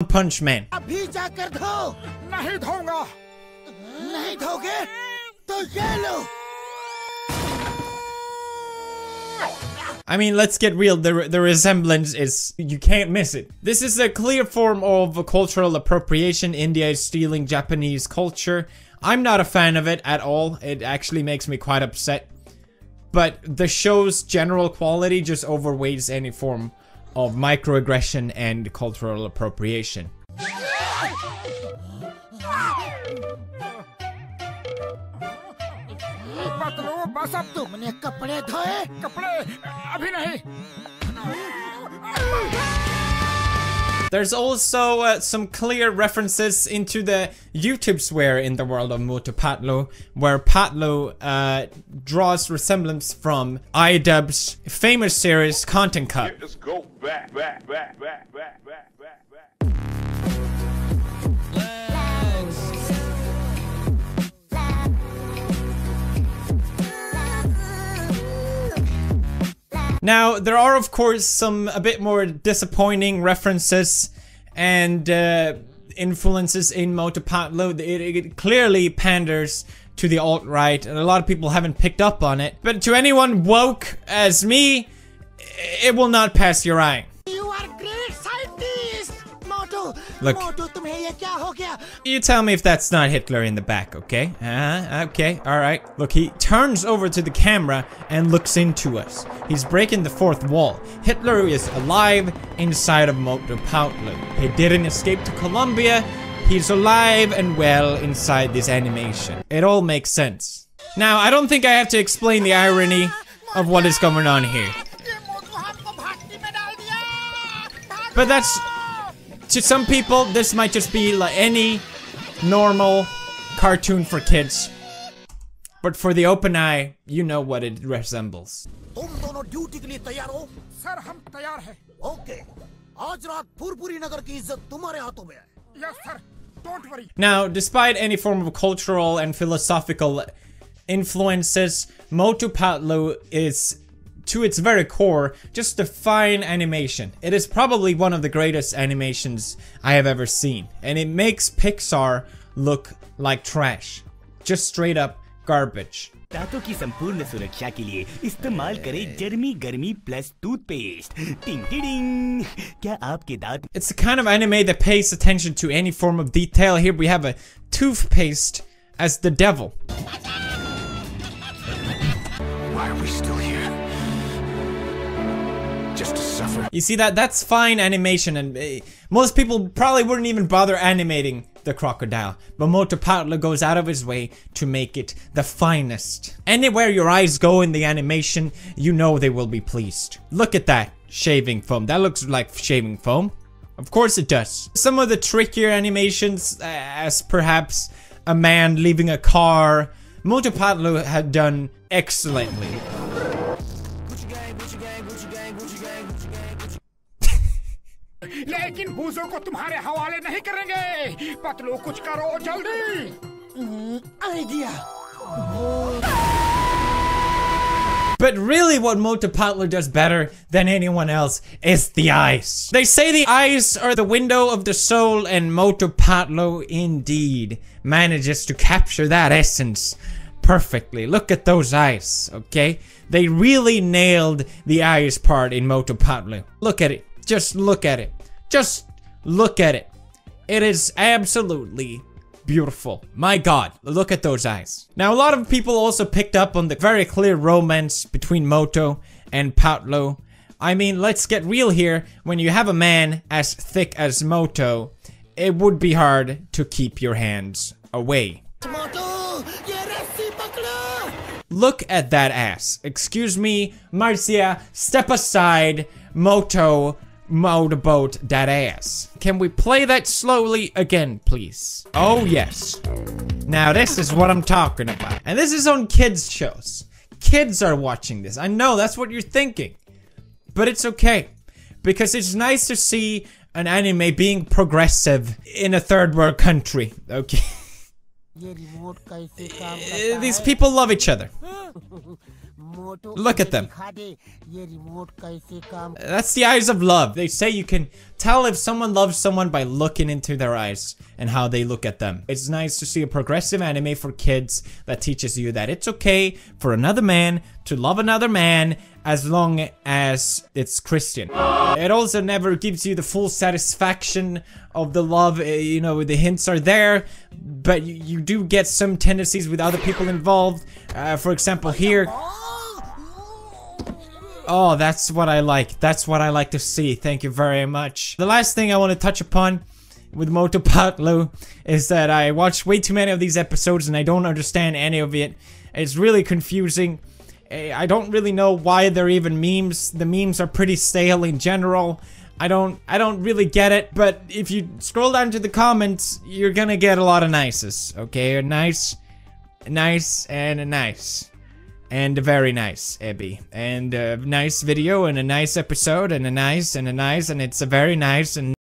Punch Man. अभी जाकर धो। नहीं धोऊंगा। नहीं धोगे तो ये लो। I mean, let's get real, the resemblance is, you can't miss it. This is a clear form of cultural appropriation. India is stealing Japanese culture. I'm not a fan of it at all. It actually makes me quite upset. But the show's general quality just overweights any form of microaggression and cultural appropriation. बस अब तुमने कपड़े धोए? कपड़े अभी नहीं। There's also some clear references into the YouTube swear in the world of MOTU PATLU, where Patlu draws resemblance from iDubbbz's famous series Content Cup. Let's go back. Now, there are of course some a bit more disappointing references and influences in MOTU PATLU. It clearly panders to the alt-right, and a lot of people haven't picked up on it. But to anyone woke as me, it will not pass your eye. You are great scientist, MOTU. Look. MOTU, तुम्हें ये क्या हो गया? You tell me if that's not Hitler in the back, okay? Okay, alright. Look, he turns over to the camera and looks into us. He's breaking the fourth wall. Hitler is alive inside of MOTU PATLU. He didn't escape to Colombia. He's alive and well inside this animation. It all makes sense. Now, I don't think I have to explain the irony of what is going on here. But that's... To some people, this might just be like any normal cartoon for kids. But for the open eye, you know what it resembles. तुम दोनों duty के लिए तैयार हो? Sir, हम तैयार हैं। Okay. आज रात फुरपुरी नगर की इज्जत तुम्हारे हाथों में है। Yes sir, don't worry. Now, despite any form of cultural and philosophical influences, MOTU PATLU is, to its very core, just a fine animation. It is probably one of the greatest animations I have ever seen. And it makes Pixar look like trash. Just straight up garbage. दांतों की संपूर्ण सुरक्षा के लिए इस्तेमाल करें जर्मी गर्मी plus toothpaste. टिंग टिडिंग। क्या आपके दांत? It's the kind of anime that pays attention to any form of detail. Here we have a toothpaste as the devil. Why are we still here? Just to suffer. You see that's fine animation, and most people probably wouldn't even bother animating the crocodile, but MOTU PATLU goes out of his way to make it the finest. Anywhere your eyes go in the animation, you know they will be pleased. Look at that shaving foam. That looks like shaving foam. Of course it does. Some of the trickier animations, as perhaps a man leaving a car, MOTU PATLU had done excellently. लेकिन बूजों को तुम्हारे हवाले नहीं करेंगे। पतलू कुछ करो जल्दी। Idea. But really what MOTU PATLU does better than anyone else is the eyes. They say the eyes are the window of the soul, and MOTU PATLU indeed manages to capture that essence perfectly. Look at those eyes, okay? They really nailed the eyes part in MOTU PATLU. Look at it. Just look at it. Just look at it. It is absolutely beautiful. My God, look at those eyes. Now, a lot of people also picked up on the very clear romance between MOTU and PATLU. I mean, let's get real here. When you have a man as thick as MOTU, it would be hard to keep your hands away. Look at that ass. Excuse me, Marcia, step aside. MOTU motorboat that ass. Can we play that slowly again, please? Oh, yes. Now, this is what I'm talking about. And this is on kids' shows. Kids are watching this. I know, that's what you're thinking. But it's okay. Because it's nice to see an anime being progressive in a third world country. Okay. These people love each other. Look at them. That's the eyes of love. They say you can tell if someone loves someone by looking into their eyes and how they look at them. It's nice to see a progressive anime for kids that teaches you that it's okay for another man to love another man as long as it's Christian. It also never gives you the full satisfaction of the love. You know, the hints are there, but you do get some tendencies with other people involved. For example, here. Oh, that's what I like. That's what I like to see. Thank you very much. The last thing I want to touch upon with MOTU PATLU is that I watched way too many of these episodes and I don't understand any of it. It's really confusing. I don't really know why they're even memes. The memes are pretty stale in general. I don't really get it, but if you scroll down to the comments, you're gonna get a lot of nices, okay? Nice, and nice. And very nice, Ebby. And a nice video, and a nice episode, and a nice, and it's a very nice, and